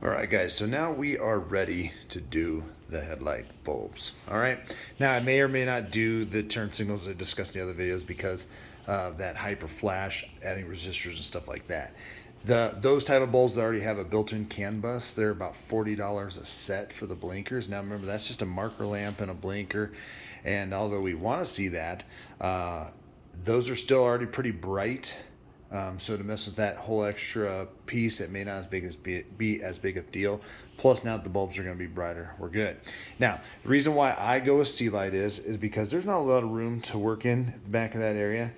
All right, guys, so now we are ready to do the headlight bulbs. All right, now I may or may not do the turn signals I discussed in the other videos because of that hyper flash, adding resistors and stuff like that. Those type of bulbs that already have a built-in CAN bus, they're about $40 a set for the blinkers. Now remember, that's just a marker lamp and a blinker, and although we want to see that, those are still already pretty bright. So to mess with that whole extra piece, it may not be as big a deal. Plus now the bulbs are going to be brighter. We're good. Now the reason why I go with sea light is because there's not a lot of room to work in the back of that area.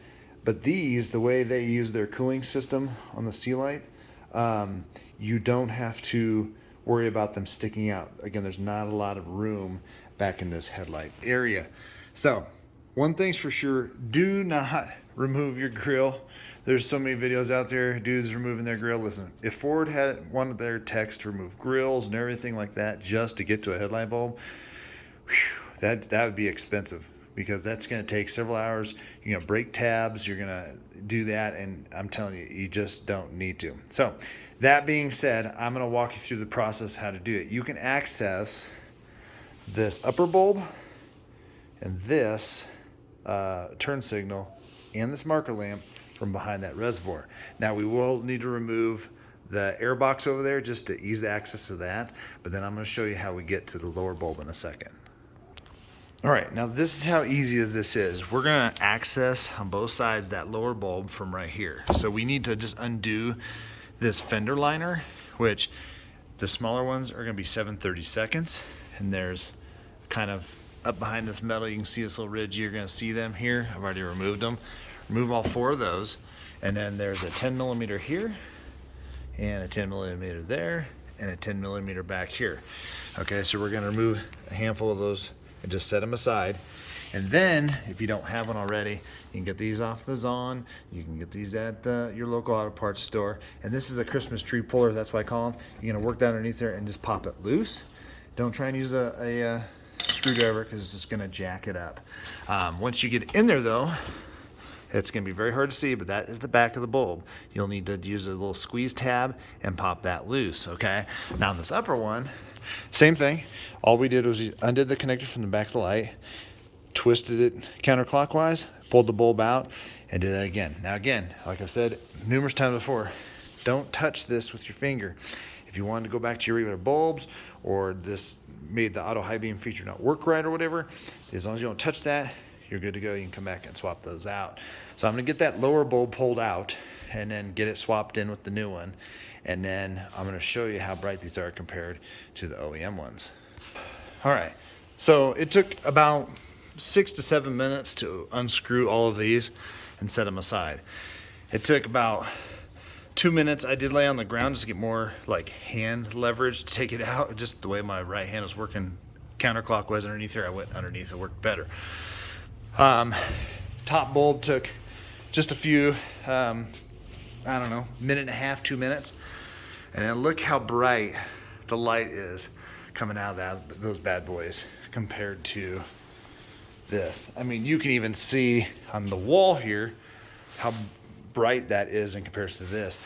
But these, the way they use their cooling system on the sea light, you don't have to worry about them sticking out. Again, there's not a lot of room back in this headlight area. So one thing's for sure, do not remove your grill. There's so many videos out there, dudes removing their grill. Listen, if Ford had wanted their techs to remove grills and everything like that just to get to a headlight bulb, that would be expensive, because that's going to take several hours. You're going to break tabs, you're going to do that, and I'm telling you, you just don't need to. So that being said, I'm going to walk you through the process how to do it. You can access this upper bulb and this turn signal and this marker lamp from behind that reservoir. Now we will need to remove the air box over there just to ease the access to that, but then I'm going to show you how we get to the lower bulb in a second. All right, now this is how easy as this is. We're going to access on both sides that lower bulb from right here. So we need to just undo this fender liner, which the smaller ones are going to be 7/32, and there's kind of up behind this metal, you can see this little ridge. You're going to see them here. I've already removed them. Remove all 4 of those, and then there's a 10 millimeter here, and a 10 millimeter there, and a 10 millimeter back here. Okay, so we're going to remove a handful of those and just set them aside. And then, if you don't have one already, you can get these off the Zon. You can get these at your local auto parts store. And this is a Christmas tree puller, that's why I call them. You're going to work down underneath there and just pop it loose. Don't try and use a screwdriver, because it's just going to jack it up. Once you get in there, though, it's going to be very hard to see, but that is the back of the bulb. You'll need to use a little squeeze tab and pop that loose, okay? Now on this upper one, same thing. All we did was we undid the connector from the back of the light, twisted it counterclockwise, pulled the bulb out, and did that again. Now again, like I've said numerous times before, don't touch this with your finger. If you wanted to go back to your regular bulbs, or this made the auto high beam feature not work right or whatever, as long as you don't touch that, you're good to go. You can come back and swap those out. So I'm going to get that lower bulb pulled out and then get it swapped in with the new one. And then I'm going to show you how bright these are compared to the OEM ones. All right. So it took about 6 to 7 minutes to unscrew all of these and set them aside. It took about 2 minutes. I did lay on the ground just to get more like hand leverage to take it out. Just the way my right hand was working counterclockwise underneath here, I went underneath. It worked better. Top bulb took just a few, I don't know, minute and a half, 2 minutes. And then look how bright the light is coming out of those bad boys compared to this. I mean, you can even see on the wall here how bright that is in comparison to this.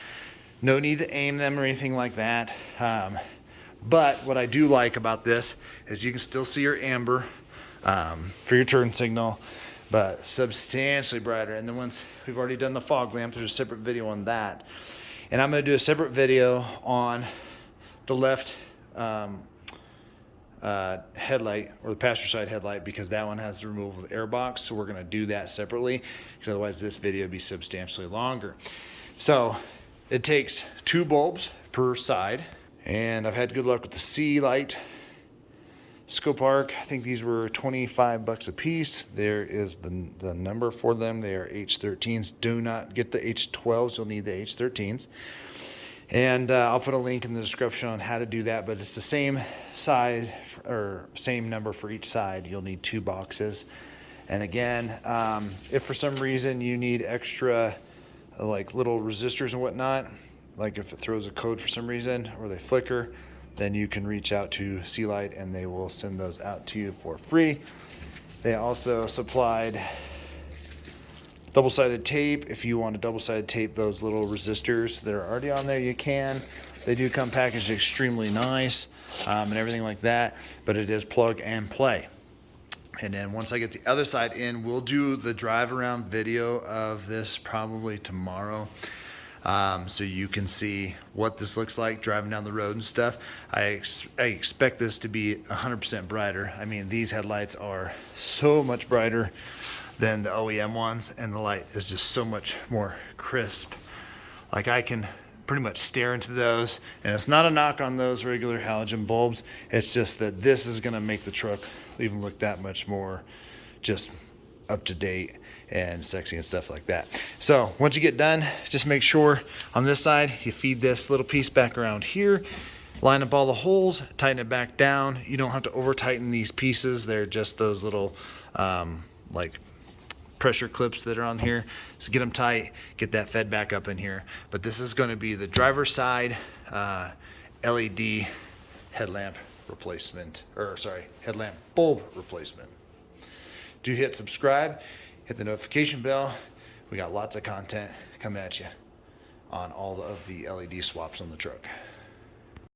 No need to aim them or anything like that. But what I do like about this is you can still see your amber for your turn signal, but substantially brighter. And then once we've already done the fog lamp, there's a separate video on that. And I'm going to do a separate video on the left headlight, or the passenger side headlight, because that one has the removable air box. So we're going to do that separately, because otherwise this video would be substantially longer. So it takes 2 bulbs per side, and I've had good luck with the sea light scope arc. I think these were $25 a piece. There is the number for them. They are H13s. Do not get the H12s. You'll need the H13s. And I'll put a link in the description on how to do that, but it's the same size or same number for each side. You'll need 2 boxes. And again, if for some reason you need extra like little resistors and whatnot, like if it throws a code for some reason or they flicker, then you can reach out to Sea Light and they will send those out to you for free. They also supplied double-sided tape. If you want to double-sided tape those little resistors that are already on there, you can. They do come packaged extremely nice and everything like that, but it is plug and play. And then once I get the other side in, we'll do the drive around video of this probably tomorrow. So you can see what this looks like driving down the road and stuff. I expect this to be 100% brighter. I mean, these headlights are so much brighter than the OEM ones, and the light is just so much more crisp. Like, I can pretty much stare into those, and it's not a knock on those regular halogen bulbs. It's just that this is gonna make the truck even look that much more just up to date and sexy and stuff like that. So once you get done, just make sure on this side you feed this little piece back around here, line up all the holes, tighten it back down. You don't have to over tighten these pieces. They're just those little like pressure clips that are on here. So get them tight, get that fed back up in here. But this is going to be the driver's side LED headlamp replacement, or sorry, headlamp bulb replacement. Do hit subscribe, hit the notification bell. We got lots of content coming at you on all of the LED swaps on the truck.